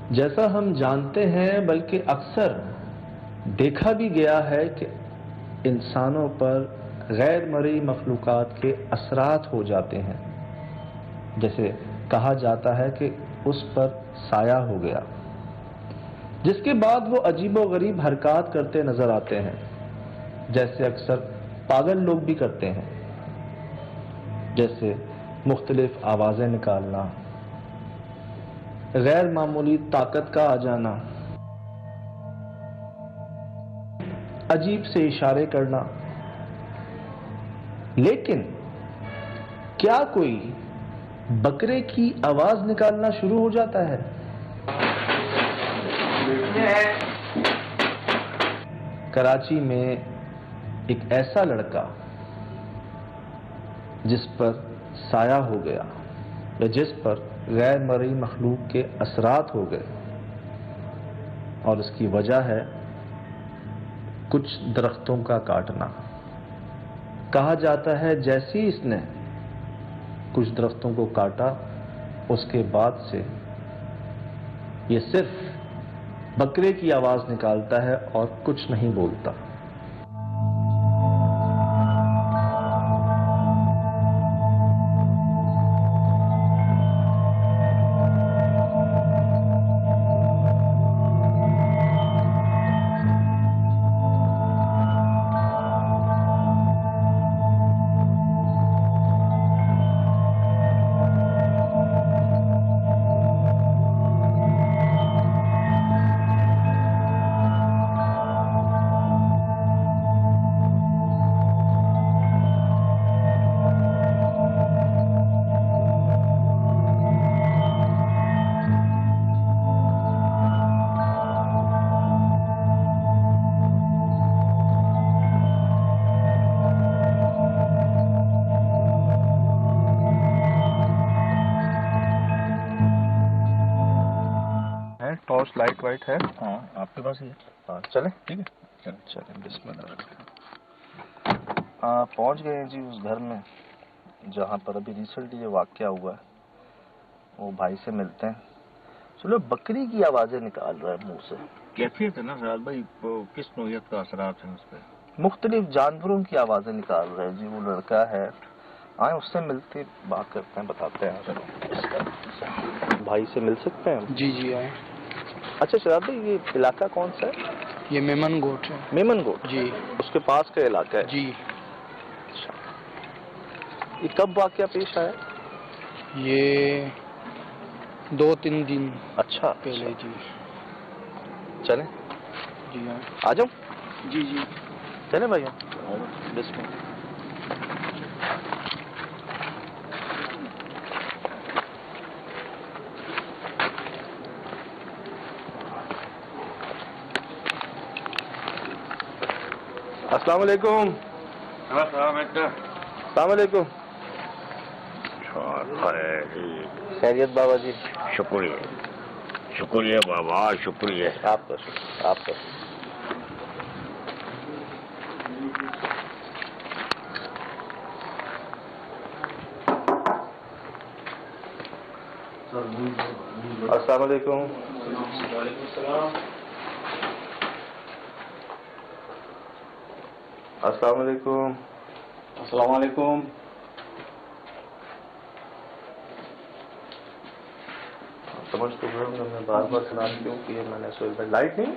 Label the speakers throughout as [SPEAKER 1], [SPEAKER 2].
[SPEAKER 1] जैसा हम जानते हैं, बल्कि अक्सर देखा भी गया है कि इंसानों पर गैर मरई मखलूक़ात के असरात हो जाते हैं। जैसे कहा जाता है कि उस पर साया हो गया, जिसके बाद वो अजीब व गरीब हरकत करते नजर आते हैं, जैसे अक्सर पागल लोग भी करते हैं। जैसे मुख्तलिफ आवाज़ें निकालना, गैर मामूली ताकत का आ जाना, अजीब से इशारे करना। लेकिन क्या कोई बकरे की आवाज निकालना शुरू हो जाता है? कराची में एक ऐसा लड़का जिस पर साया हो गया या जिस पर गैर मरई मखलूक के असरात हो गए, और इसकी वजह है कुछ दरख्तों का काटना। कहा जाता है जैसे ही इसने कुछ दरख्तों को काटा, उसके बाद से ये सिर्फ बकरे की आवाज निकालता है और कुछ नहीं बोलता। टॉर्च लाइट वाइट है?
[SPEAKER 2] हाँ, आपके पास ही है।
[SPEAKER 1] हाँ, चले?
[SPEAKER 2] ठीक है, चलो
[SPEAKER 1] चले, बिस्मिल्लाह।
[SPEAKER 2] पहुंच गए हैं जी उस घर में जहाँ पर अभी रिसेंटली ये वाक़या हुआ है। वो भाई से मिलते हैं। चलो, बकरी की आवाज़ें निकाल रहा है मुंह से।
[SPEAKER 3] कैफियत है ना सराज भाई, किस नौयत का असरात है उस पर?
[SPEAKER 2] मुख्तलिफ जानवरों की आवाज़ें निकाल रहा है जी। वो लड़का है, आए उससे मिलते बात करते हैं, बताते हैं। चलो, भाई से मिल सकते हैं?
[SPEAKER 4] जी जी आए।
[SPEAKER 2] अच्छा शराब भाई, ये इलाका कौन सा है?
[SPEAKER 4] ये मेमन गोट है।
[SPEAKER 2] मेमन गोट
[SPEAKER 4] जी,
[SPEAKER 2] उसके पास का इलाका है
[SPEAKER 4] जी।
[SPEAKER 2] अच्छा, ये कब वाक़या पेश आया?
[SPEAKER 4] ये 2-3 दिन
[SPEAKER 2] अच्छा
[SPEAKER 4] पहले।
[SPEAKER 2] अच्छा।
[SPEAKER 4] जी
[SPEAKER 2] चलें?
[SPEAKER 4] जी हाँ,
[SPEAKER 2] आ जाओ।
[SPEAKER 4] जी जी।
[SPEAKER 2] चलें भैया, बिस्मिल्लाह। अस्सलाम वालेकुम। अस्सलाम वालेकुम। खैरियत बाबा जी?
[SPEAKER 3] शुक्रिया शुक्रिया बाबा, शुक्रिया।
[SPEAKER 2] आपका शुक्रिया, आपका शुक्रिया। अस्सलाम वालेकुम। अस्सलाम वालेकुम।
[SPEAKER 4] अस्सलाम वालेकुम।
[SPEAKER 2] समझ तो रहा हूँ, मैं बार बार सुना क्यों कि मैंने सोई भाई लाइट नहीं?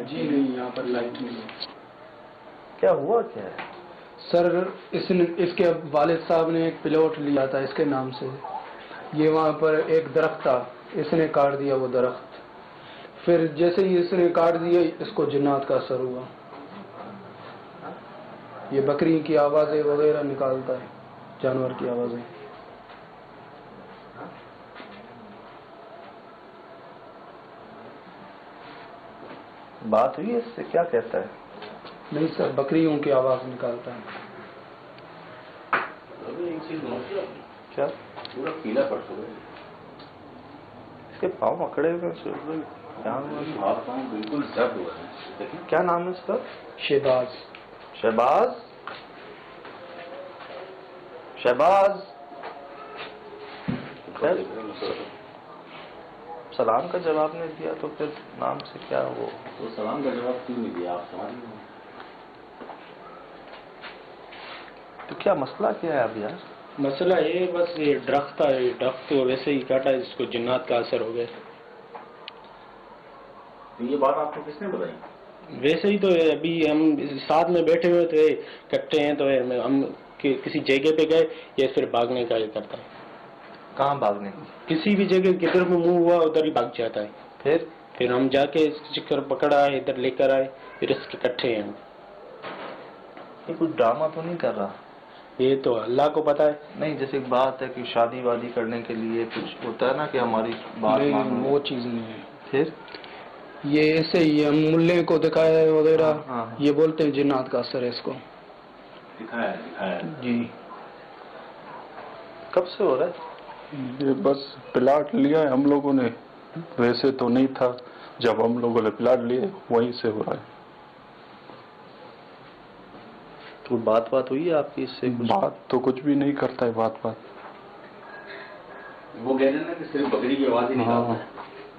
[SPEAKER 4] जी नहीं, यहाँ पर लाइट नहीं है।
[SPEAKER 2] क्या हुआ क्या है?
[SPEAKER 4] सर, इसके वालिद साहब ने एक प्लॉट लिया था इसके नाम से। ये वहाँ पर एक दरख्त था, इसने काट दिया वो दरख्त। फिर जैसे ही इसने काट दिया, इसको जिन्नात का असर हुआ। ये बकरी की आवाज़ें वगैरह निकालता है, जानवर की आवाज़ें।
[SPEAKER 1] बात हुई है इससे, क्या कहता है?
[SPEAKER 4] नहीं सर, बकरियों की आवाज निकालता है।
[SPEAKER 3] एक चीज नोट किया आपने?
[SPEAKER 1] क्या?
[SPEAKER 3] पूरा पीला पड़ चुका है,
[SPEAKER 1] इसके पाँव अकड़े हुए हैं। क्या हुआ?
[SPEAKER 3] हाथ पाँव बिल्कुल दर्द हुआ है। देखिए
[SPEAKER 1] क्या नाम है इसका?
[SPEAKER 4] शहबाज।
[SPEAKER 1] शहबाज, शहबाज। खैर, सलाम का जवाब नहीं दिया तो फिर नाम से क्या वो?
[SPEAKER 3] तो सलाम का जवाब क्यों नहीं दिया, आप समझ लीजिए।
[SPEAKER 1] तो क्या मसला क्या है अब यार?
[SPEAKER 5] मसला ये बस ये दरख्त था, ये दरख्त तो वैसे ही काटा, इसको जिन्नात का असर हो गया।
[SPEAKER 3] तो ये बात आपको किसने बताई?
[SPEAKER 5] वैसे ही तो है, अभी हम साथ में बैठे हुए थे, इकट्ठे हैं, तो हम किसी जगह पे गए, ये फिर भागने का ये करता है।
[SPEAKER 1] कहाँ भागने?
[SPEAKER 5] किसी भी जगह किधर भी मुंह हुआ उधर ही भाग जाता है।
[SPEAKER 1] फिर
[SPEAKER 5] हम जाके चक्कर पकड़ आए, इधर लेकर आए, फिर इसके इकट्ठे हैं हम।
[SPEAKER 1] ये कुछ ड्रामा तो नहीं कर रहा?
[SPEAKER 5] ये तो अल्लाह को पता है।
[SPEAKER 1] नहीं, जैसे एक बात है कि शादी वादी करने के लिए कुछ होता है ना कि हमारी बात
[SPEAKER 4] नहीं,
[SPEAKER 1] मानो।
[SPEAKER 4] वो चीज नहीं है।
[SPEAKER 1] फिर
[SPEAKER 4] ये ऐसे ही हम मुल्ले को दिखाया है वगैरह।
[SPEAKER 1] हाँ।
[SPEAKER 4] ये बोलते हैं जिन्नात का असर है इसको।
[SPEAKER 3] दिखाया
[SPEAKER 4] जी।
[SPEAKER 1] कब से हो रहा है?
[SPEAKER 6] ये बस प्लाट लिया है हम लोगों ने, वैसे तो नहीं था, जब हम लोगों ने प्लाट लिए वहीं से हो रहा है।
[SPEAKER 1] तो बात हुई है आपकी इससे? कुछ
[SPEAKER 6] बात तो कुछ भी नहीं करता है, बात
[SPEAKER 3] वो कह रहे हैं ना कि सिर्फ बकरी की आवाज ही निकालता है।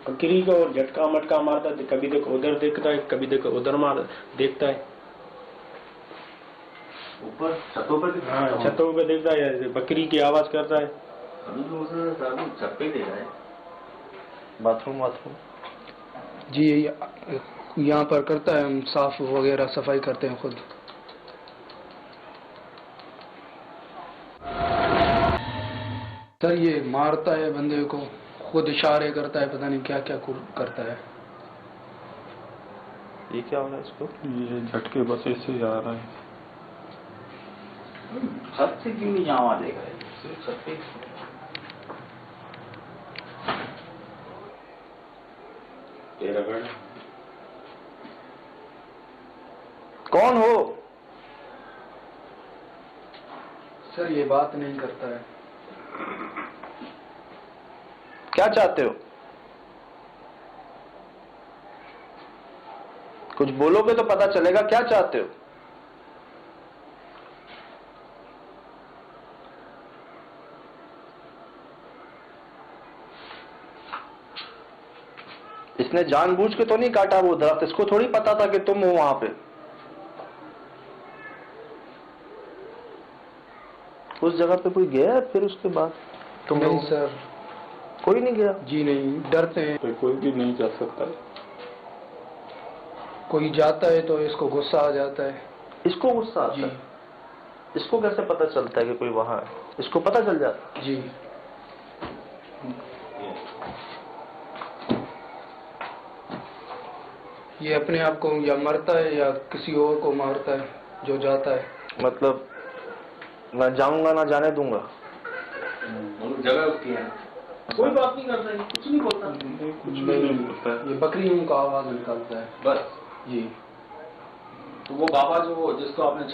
[SPEAKER 5] बकरी को झटका मटका मारता है, कभी देखो उधर देखता है, कभी देखो उधर देखता है।
[SPEAKER 3] ऊपर छतों पर
[SPEAKER 5] हाँ, छतों पे देखता है, बकरी की आवाज करता है।
[SPEAKER 3] अभी तो उसे छत पे दे रहा है।
[SPEAKER 1] बाथरूम
[SPEAKER 4] जी, यहाँ पर करता है, हम साफ वगैरह सफाई करते हैं खुद। सर ये मारता है बंदे को, खुद इशारे करता है, पता नहीं क्या क्या करता है।
[SPEAKER 1] ये क्या हो रहा है इसको?
[SPEAKER 6] ये झटके बस ऐसे ही आ रहा है।
[SPEAKER 3] छत से क्यों नहीं आवाज देगा, सिर्फ छत पे।
[SPEAKER 1] कौन हो?
[SPEAKER 4] सर ये बात नहीं करता है।
[SPEAKER 1] क्या चाहते हो? कुछ बोलोगे तो पता चलेगा क्या चाहते हो। इसने जानबूझ के तो नहीं काटा वो दरख्त, इसको थोड़ी पता था कि तुम हो वहां पे। उस जगह पे कोई गया है फिर उसके बाद? तुम
[SPEAKER 4] नहीं
[SPEAKER 1] लोग?
[SPEAKER 4] सर,
[SPEAKER 1] कोई नहीं गया?
[SPEAKER 4] जी नहीं, डरते हैं।
[SPEAKER 6] तो कोई भी नहीं जा सकता है।
[SPEAKER 4] कोई जाता है तो इसको गुस्सा आ जाता है।
[SPEAKER 1] इसको गुस्सा आता है? इसको कैसे पता चलता है कि कोई वहां है? इसको पता चल जाता?
[SPEAKER 4] जी। ये अपने आप को या मरता है या किसी और को मारता है जो जाता है।
[SPEAKER 1] मतलब ना जाऊंगा ना जाने दूंगा।
[SPEAKER 3] जगह उसकी है, कोई बात नहीं करता है, कुछ नहीं बोलता।
[SPEAKER 6] कुछ भी नहीं बोलता है।
[SPEAKER 4] ये बकरियों का आवाज निकालता है
[SPEAKER 3] बस।
[SPEAKER 4] जी।
[SPEAKER 3] तो वो बाबा जो जिसको आपने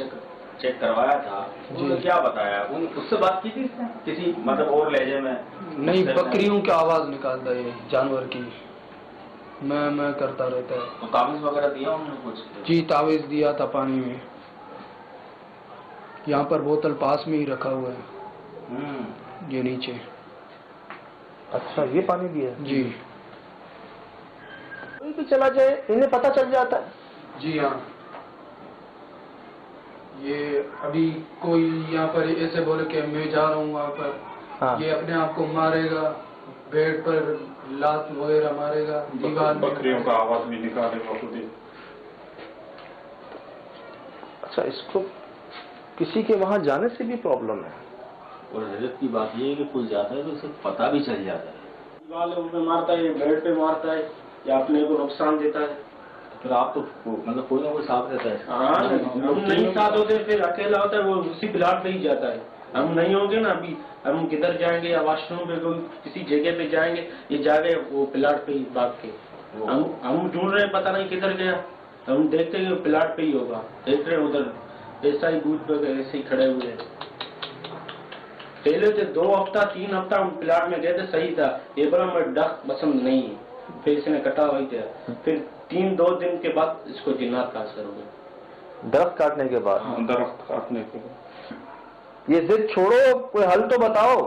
[SPEAKER 3] चेक करवाया था, उन्होंने क्या बताया? उससे बात की थी इसने? किसी मतलब और लहजे में?
[SPEAKER 4] नहीं, बकरियों की आवाज निकालता है, जानवर की। मैं करता रहता है।
[SPEAKER 3] तो तावीज वगैरह दिया उन्होंने कुछ?
[SPEAKER 4] जी, तावीज दिया था पानी में। यहाँ पर बोतल पास में ही रखा हुआ है, ये नीचे।
[SPEAKER 1] अच्छा, ये पानी दिया है?
[SPEAKER 4] जी।
[SPEAKER 1] कोई भी चला जाए इन्हें पता चल जाता है?
[SPEAKER 4] जी हाँ। ये अभी कोई यहाँ पर ऐसे बोले कि मैं जा रहा हूँ वहाँ पर,
[SPEAKER 1] हाँ।
[SPEAKER 4] ये अपने आप को मारेगा, बेड पर लात वगैरह मारेगा, दीवार में।
[SPEAKER 6] बकरियों का आवाज भी निकालेगा खुद ही।
[SPEAKER 1] अच्छा, इसको किसी के वहां जाने से भी प्रॉब्लम है?
[SPEAKER 3] और हैरत की बात ये है कि कोई जाता है तो उसे पता भी चल जाता है।
[SPEAKER 5] दीवार में मारता है, बेड पे मारता है, या अपने को नुकसान देता है।
[SPEAKER 3] फिर आप तो मतलब कोई ना कोई साथ रहता है।
[SPEAKER 5] हाँ, हम नहीं साथ होते, फिर अकेला होता है, वो उसी प्लाट पे ही जाता है। हम नहीं होंगे ना, अभी हम किधर जाएंगे या वॉशरूम पे कोई किसी जगह पे जाएंगे, ये जाके वो प्लाट पे ही भाग के हम ढूंढ रहे हैं, पता नहीं किधर गया। हम देखते हैं प्लाट पे ही होगा, देख रहे हैं उधर ऐसा ही बूथ पे ऐसे ही खड़े हुए हैं। पहले से 2 हफ्ता 3 हफ्ता हम प्लाट में गए थे, सही था। ये बोला मैं डक पसंद नहीं है, फिर इसने कटा हुआ था। फिर 2 दिन के बाद इसको जिन्नात का असर हो गया।
[SPEAKER 1] दरख्त काटने के बाद?
[SPEAKER 6] दरख्त काटने के बाद।
[SPEAKER 1] ये जिद छोड़ो, कोई हल तो बताओ।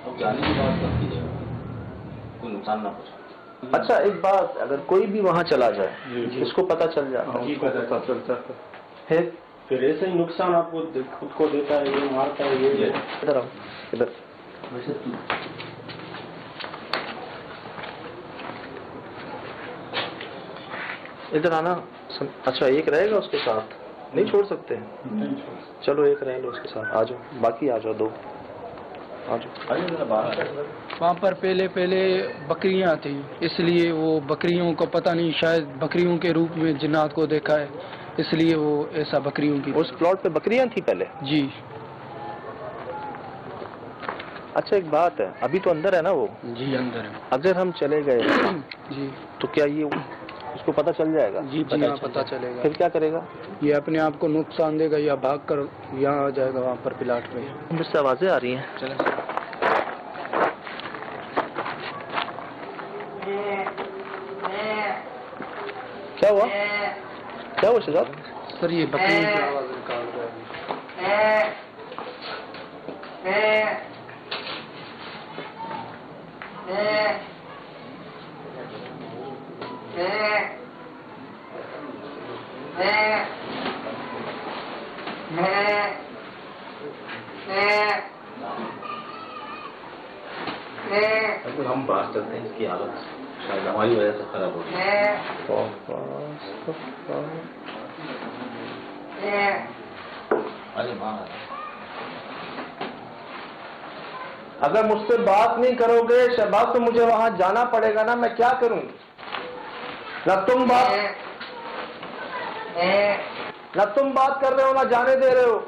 [SPEAKER 3] अब जाने की बात मत कीजिएगा, कोई नुकसान ना पहुंचे।
[SPEAKER 1] अच्छा एक बात, अगर कोई भी वहाँ चला जाए, इसको पता चल जाता है,
[SPEAKER 6] पता चलता है,
[SPEAKER 5] फिर ऐसे ही नुकसान आपको खुद को देता है, ये मारता है। ये
[SPEAKER 1] इधर आओ, इधर। इधर आना। अच्छा एक रहेगा उसके साथ, नहीं छोड़ सकते? चलो एक रह लो उसके साथ, आ जाओ, बाकी आ जाओ, 2 आ जाओ।
[SPEAKER 4] वहाँ पर पहले बकरियाँ थी, इसलिए वो बकरियों को पता नहीं, शायद बकरियों के रूप में जिन्नात को देखा है, इसलिए वो ऐसा बकरियों की।
[SPEAKER 1] उस प्लॉट पे बकरियां थी पहले?
[SPEAKER 4] जी।
[SPEAKER 1] अच्छा एक बात है, अभी तो अंदर है ना वो?
[SPEAKER 4] जी अंदर है।
[SPEAKER 1] अगर हम चले गए
[SPEAKER 4] जी
[SPEAKER 1] तो क्या ये उसको पता चल जाएगा?
[SPEAKER 4] जी पता चलेगा।
[SPEAKER 1] फिर क्या करेगा?
[SPEAKER 4] ये अपने आप को नुकसान देगा या भाग कर यहाँ आ जाएगा, वहाँ पर प्लाट पे।
[SPEAKER 1] मुझसे आवाजें आ रही हैं।
[SPEAKER 4] चले।
[SPEAKER 1] क्या हुआ? क्या हुआ शहजाद?
[SPEAKER 4] सर ये बकरियों की आवाज निकाल रहा है।
[SPEAKER 3] अगर हम बात करते हैं, इसकी हालत शायद हमारी वजह से खराब हो गई। अरे माँ,
[SPEAKER 1] अगर मुझसे बात नहीं करोगे शहबाज तो मुझे वहां जाना पड़ेगा ना, मैं क्या करूं? ना तुम बात कर रहे हो, ना जाने दे रहे हो।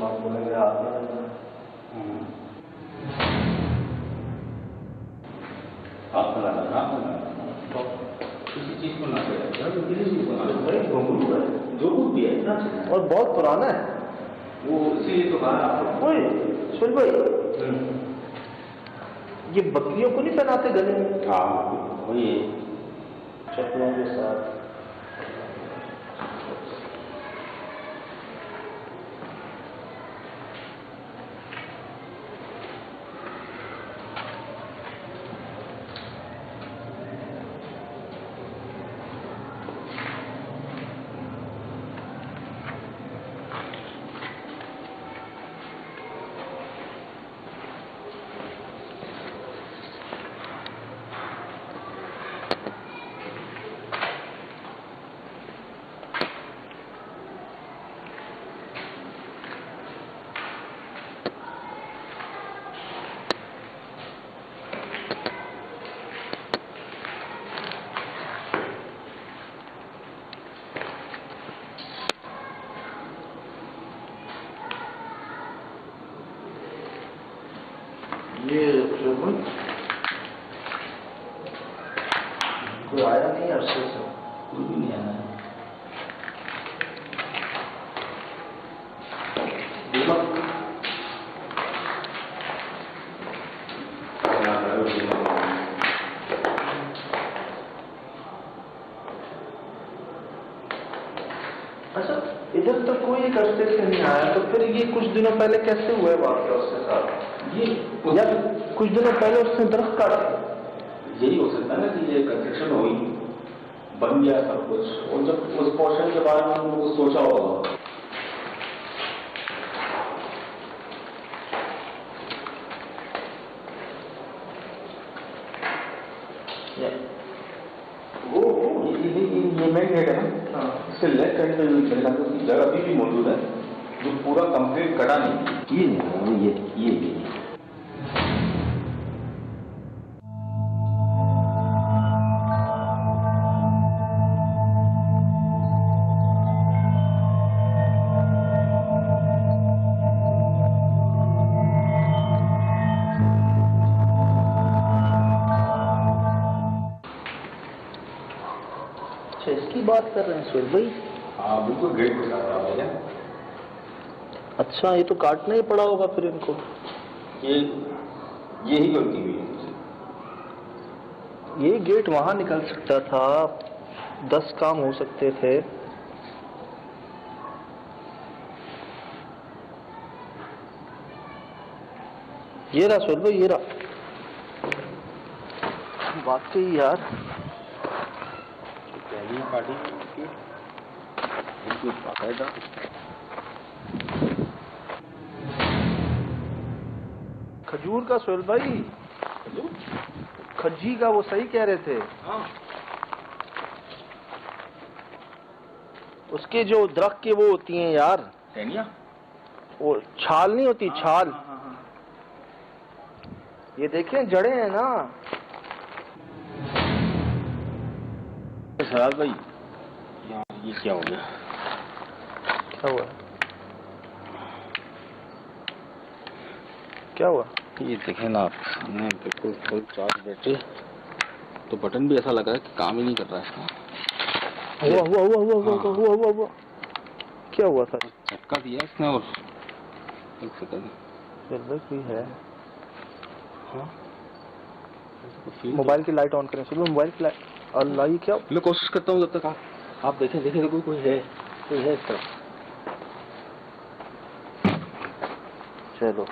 [SPEAKER 2] बात बोलेंगे आगे
[SPEAKER 3] आप किसी चीज को ना किसी चीज को ना जो कुछ भी है ना,
[SPEAKER 1] और बहुत पुराना है
[SPEAKER 3] वो इसीलिए तो कहा आपको।
[SPEAKER 1] ओए सुन भाई, ये बकरियों को नहीं पहनाते गले में?
[SPEAKER 3] हाँ वही
[SPEAKER 1] चप्पलों के साथ। ये कोई आया नहीं अरसे से?
[SPEAKER 3] कोई भी नहीं आना है।
[SPEAKER 1] अच्छा, इधर तो कोई एक अरसे से नहीं आया, तो फिर ये कुछ दिनों पहले कैसे हुआ वाकया उसके साथ?
[SPEAKER 3] ये
[SPEAKER 1] या कुछ दिनों पहले उसने दरख्त काटा?
[SPEAKER 3] यही हो सकता है ना कि ये कंस्ट्रक्शन हुई, बन गया सब कुछ, और जब उस पोर्शन के बारे में हम लोगों को सोचा होगा।
[SPEAKER 7] ये मेन गेट है ना, इससे लेफ्ट साइड पे मेरे ख्याल से उसकी जगह अभी भी मौजूद है, जो पूरा कंप्लीट कटा नहीं।
[SPEAKER 3] ये नहीं, ये
[SPEAKER 1] इसकी बात कर रहे हैं सुहेल भाई?
[SPEAKER 7] हाँ बिल्कुल गेट के साथ आप है।
[SPEAKER 1] अच्छा, ये तो काटना ही पड़ा होगा फिर इनको।
[SPEAKER 7] यही गलती हुई है।
[SPEAKER 1] ये गेट वहां निकल सकता था, 10 काम हो सकते थे। ये रहा सुहेल भाई, ये रहा। वाकई यार,
[SPEAKER 7] पहली पार्टी बिल्कुल बाकायदा
[SPEAKER 1] खजूर का सुहेल भाई, खज्जी का, वो सही कह रहे थे। उसके जो दरख्त के वो होती हैं यार,
[SPEAKER 3] टहनिया,
[SPEAKER 1] वो छाल नहीं होती, छाल। ये देखें, जड़ें हैं ना।
[SPEAKER 3] सराज भाई, ये क्या हो गया?
[SPEAKER 1] क्या हुआ? क्या हुआ?
[SPEAKER 3] ये देखें ना आप, सामने बिल्कुल फुल चार्ज बैटरी, तो बटन भी ऐसा लग रहा है कि काम ही नहीं कर रहा है।
[SPEAKER 1] हुआ। क्या हुआ सर?
[SPEAKER 3] झटका दिया इसने, और एक सेकंड
[SPEAKER 1] कोई है?
[SPEAKER 3] हाँ,
[SPEAKER 1] मोबाइल की लाइट ऑन करें सुबह, मोबाइल की लाइट। अल्लाह, ये क्या?
[SPEAKER 3] मैं कोशिश करता हूँ जब तक आप देखें तो कोई है इस तरफ।
[SPEAKER 1] चलो,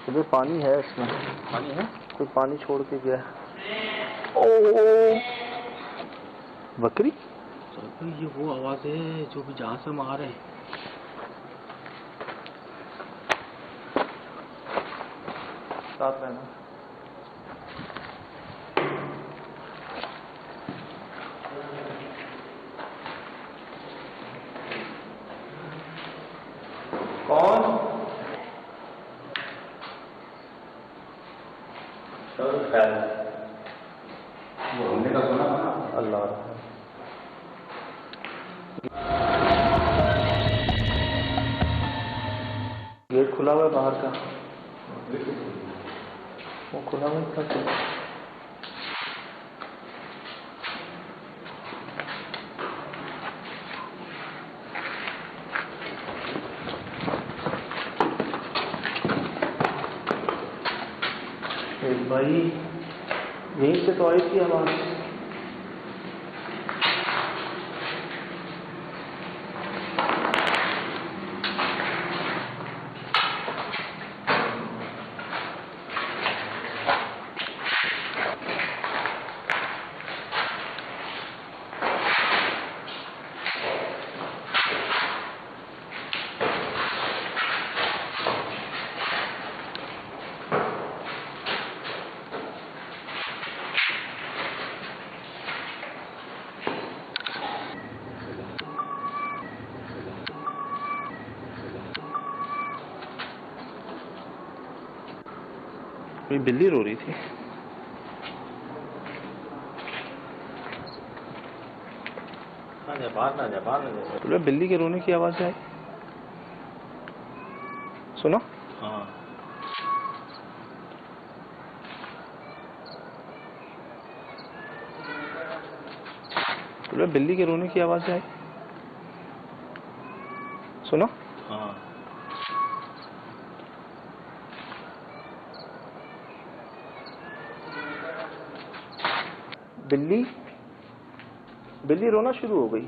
[SPEAKER 1] सुबह पानी है इसमें।
[SPEAKER 3] पानी है?
[SPEAKER 1] कोई पानी छोड़ के गया। ओ, बकरी?
[SPEAKER 3] ये वो आवाज है जो भी जहां से हम आ रहे हैं।
[SPEAKER 1] साथ रहना। कौन?
[SPEAKER 7] वो हमने का सुना था ना।
[SPEAKER 1] अल्लाह। खुला हुआ है बाहर का, वो खुला हुआ था तो भाई यहीं से तो आई थी आवाज। कोई बिल्ली रो रही थी। बोले बिल्ली के रोने की आवाज आई, सुनो।
[SPEAKER 3] हाँ।
[SPEAKER 1] बोले बिल्ली के रोने की आवाज आई, सुनो।
[SPEAKER 3] हाँ।
[SPEAKER 1] बिल्ली रोना शुरू हो गई।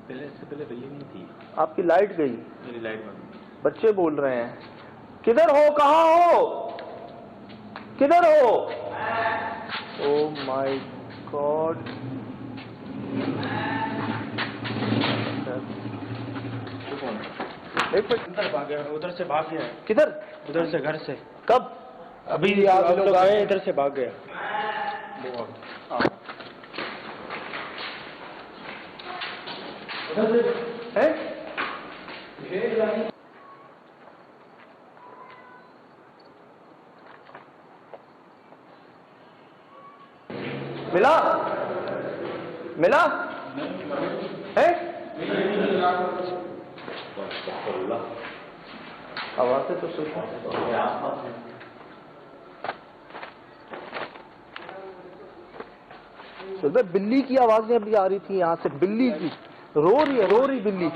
[SPEAKER 3] से पहले बिल्ली नहीं थी।
[SPEAKER 1] आपकी लाइट गई,
[SPEAKER 3] मेरी लाइट बंद।
[SPEAKER 1] बच्चे बोल रहे हैं किधर हो, कहाँ हो, किधर हो। Oh my God. एक मिनट,
[SPEAKER 5] अंदर भाग गया, उधर से भाग गया।
[SPEAKER 1] किधर?
[SPEAKER 5] उधर से, घर से।
[SPEAKER 1] कब?
[SPEAKER 5] अभी आप लोग आए, इधर से भाग गया।
[SPEAKER 1] है? मिला? मिला? है? आवाज़ें तो सुन। बिल्ली की आवाजें अभी आ रही थी यहाँ से, बिल्ली की रो रही बिल्ली।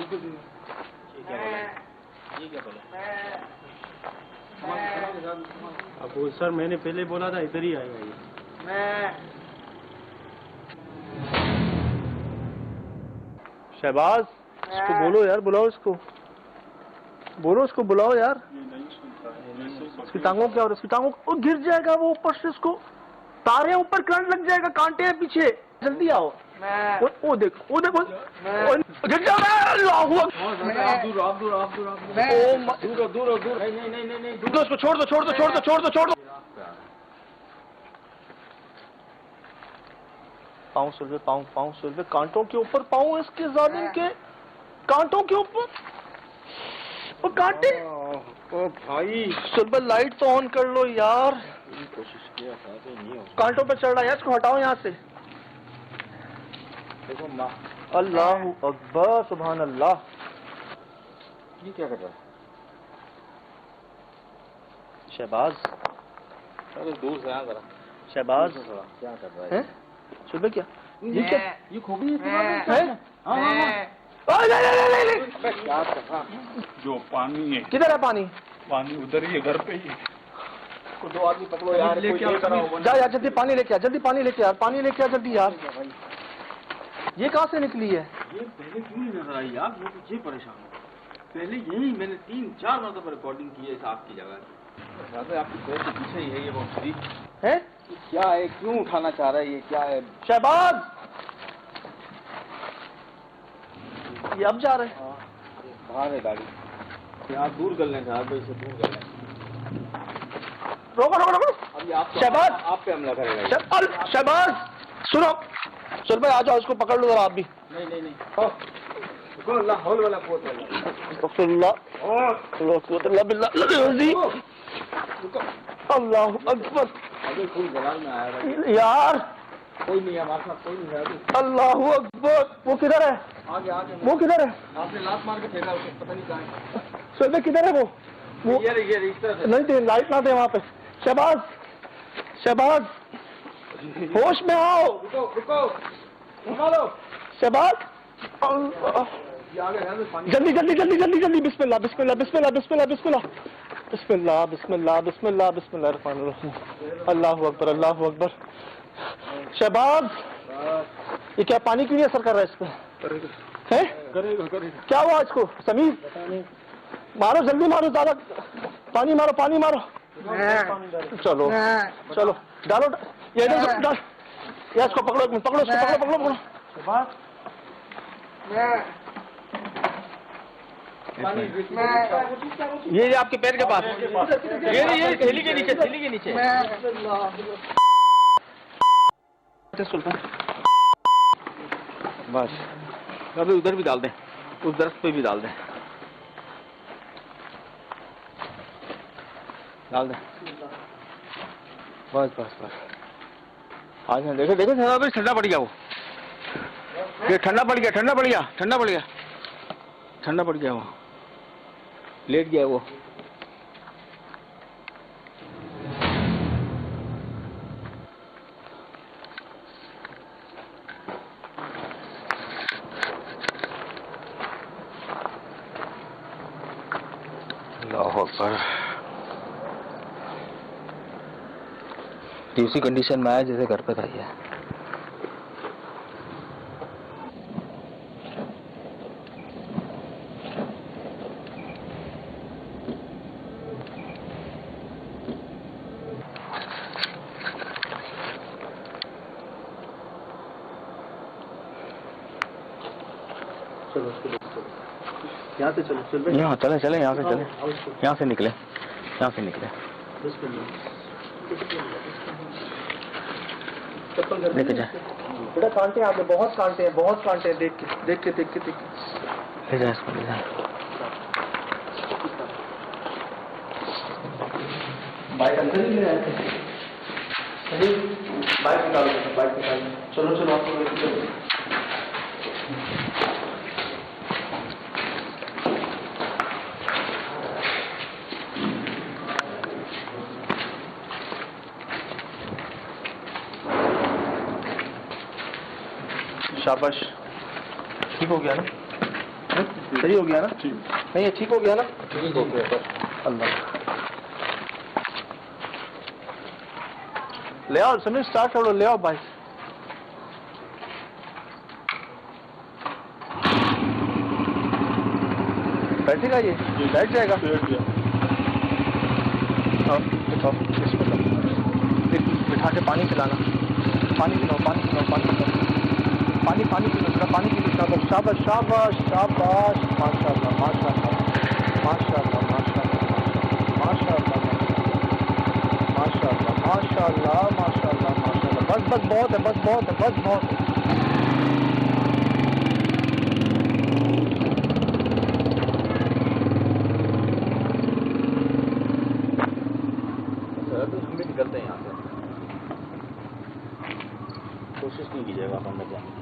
[SPEAKER 5] अब सर मैंने पहले बोला था इधर ही आएगा ये।
[SPEAKER 1] शहबाज, इसको बोलो यार, बुलाओ इसको, बोलो इसको, बुलाओ यार। इसकी टांगों क्या, और इसकी टांगों वो गिर जाएगा, वो ऊपर से इसको तारे ऊपर करंट लग जाएगा, कांटे हैं पीछे, जल्दी आओ। वो देखो, वो देखो, गिर जा रहा है। दूर, नहीं, उसको छोड़ दो। पाँव सुलझे, कांटों के ऊपर पाँव, इसके जालिम के कांटों के ऊपर वो कांटे।
[SPEAKER 5] ओ भाई,
[SPEAKER 1] सुलझे, लाइट तो ऑन कर लो यार।
[SPEAKER 5] कोशिश किया था तो नहीं हो।
[SPEAKER 1] कांटों पे चढ़ रहा है, इसको हटाओ यहाँ से।
[SPEAKER 5] देखो माँ,
[SPEAKER 1] अल्लाह अकबर, सुभान अल्लाह।
[SPEAKER 5] ये क्या कर रहा है?
[SPEAKER 1] शहबाज,
[SPEAKER 5] अरे दूर से आ जरा।
[SPEAKER 1] शहबाज
[SPEAKER 5] क्या कर रहा
[SPEAKER 1] है? सुबह क्या ये क्या
[SPEAKER 5] ये खोबी
[SPEAKER 1] है?
[SPEAKER 5] क्या कर रहा?
[SPEAKER 6] जो पानी है,
[SPEAKER 1] किधर है पानी?
[SPEAKER 6] पानी उधर ही है, घर पे ही है।
[SPEAKER 5] दो आदमी पकड़ो यार,
[SPEAKER 1] जा यार, जल्दी पानी लेके आ, पानी लेके आ जल्दी यार। ये कहाँ से निकली है?
[SPEAKER 3] ये पहले क्यों नहीं नजर आई यार? मैं तो ये परेशान हूँ। पहले यही मैंने 3-4 मरतबा रिकॉर्डिंग की है इस आग की जगह। आपकी पैर के पीछे ही है ये बॉक्सरी
[SPEAKER 1] है?
[SPEAKER 5] क्या है, क्यों उठाना चाह रहा है, ये क्या है?
[SPEAKER 1] शहबाज, ये अब जा रहे हैं।
[SPEAKER 5] बाहर है गाड़ी, आप दूर कर लें साहब, इसे दूर कर लें।
[SPEAKER 1] रोको।
[SPEAKER 5] अभी आप
[SPEAKER 1] शहबाज,
[SPEAKER 5] आप पे हमला करेगा।
[SPEAKER 1] शहबाज सुनो, चल भाई आ जाओ, इसको पकड़ लो जरा आप भी।
[SPEAKER 5] नहीं अल्लाह हौल वाला कुव्वत
[SPEAKER 1] अल्लाह अकबर।
[SPEAKER 5] अभी फुल जलाल में आया
[SPEAKER 1] यार,
[SPEAKER 5] कोई नहीं है हमारे साथ, कोई नहीं है अभी।
[SPEAKER 1] अल्लाह अकबर। वो किधर है?
[SPEAKER 5] आगे
[SPEAKER 1] वो किधर है?
[SPEAKER 5] आपने लात मार के फेंका उसको, पता नहीं कहाँ है।
[SPEAKER 1] सुबह किधर है वो?
[SPEAKER 8] वो नहीं दे, लाइट ना दे वहाँ पे। शहबाज, शहबाज, होश में आओ। शहबाज, जल्दी जल्दी जल्दी जल्दी जल्दी। बिस्मिल्लाह बिस्मिल्लाह बिस्मिल्लाह बिस्मिल्लाह बिस्मिल्लाह बिस्मिल्लाह बिस्मिल्लाह बिस्मिल्लाह बिस्मिल्लाह रहमानिर रहीम। अल्लाहु अकबर अल्लाहु अकबर। शहबाज, ये क्या पानी क्यों नहीं असर कर रहा है इस पे? है? क्या हुआ इसको? समीर, मारो जल्दी मारो, ज्यादा पानी मारो, पानी मारो। चलो चलो डालो, ये डाल, ये इसको पकड़ो, पकड़ो इसको, पकड़ो पकड़ो पकड़ो। ये आपके पैर के पास, ये थैली के नीचे, थैली के नीचे। सुल्तान, बस अभी उधर भी डाल दें, उस दरख्त पे भी डाल दें, डाल दें। बस बस बस, आज देखो देखो ठंडा पड़ गया वो, ये ठंडा पड़ गया, ठंडा पड़ गया, ठंडा पड़ गया, ठंडा पड़ गया वो, लेट गया वो। अल्लाहु अकबर। उसी कंडीशन में आया जैसे घर पे था ये। यहाँ से चलो, यहाँ चले चले, यहाँ से चले, यहाँ से निकले, यहाँ से निकले। लेके जाए बेटा, कांटे आगे बहुत कांटे हैं, बहुत कांटे हैं, देख के देख के देख के देख के ले जाए इसको, ले जाए। बाइक अंदर ही ले आए थे, बाइक निकालो, बाइक निकालो, चलो चलो आपको लेके चलो। शाबाश, ठीक हो गया ना? सही हो गया ना? नहीं ये ठीक हो गया ना? ठीक हो गया बस। अल्लाह, ले आओ समीर, स्टार्ट करो, ले आओ बाइक। बैठेगा ये? बैठ जाएगा? बिठा के पानी पिलाना, पानी पिलाओ, पानी पिलाओ, पानी पिलाओ, पानी पानी पीना, पानी पीना। शाबाश शाबाश शाबाश शाबाश, माशाल्लाह माशाल्लाह माशाल्लाह माशाल्लाह माशाल्लाह माशाल्लाह माशाल्लाह माशाल्लाह माशाल्लाह। बस बस बहुत है, बस बहुत है, बस बहुत है। हम भी निकलते हैं यहाँ से, कोशिश नहीं कीजिएगा आप अंदर जाने की।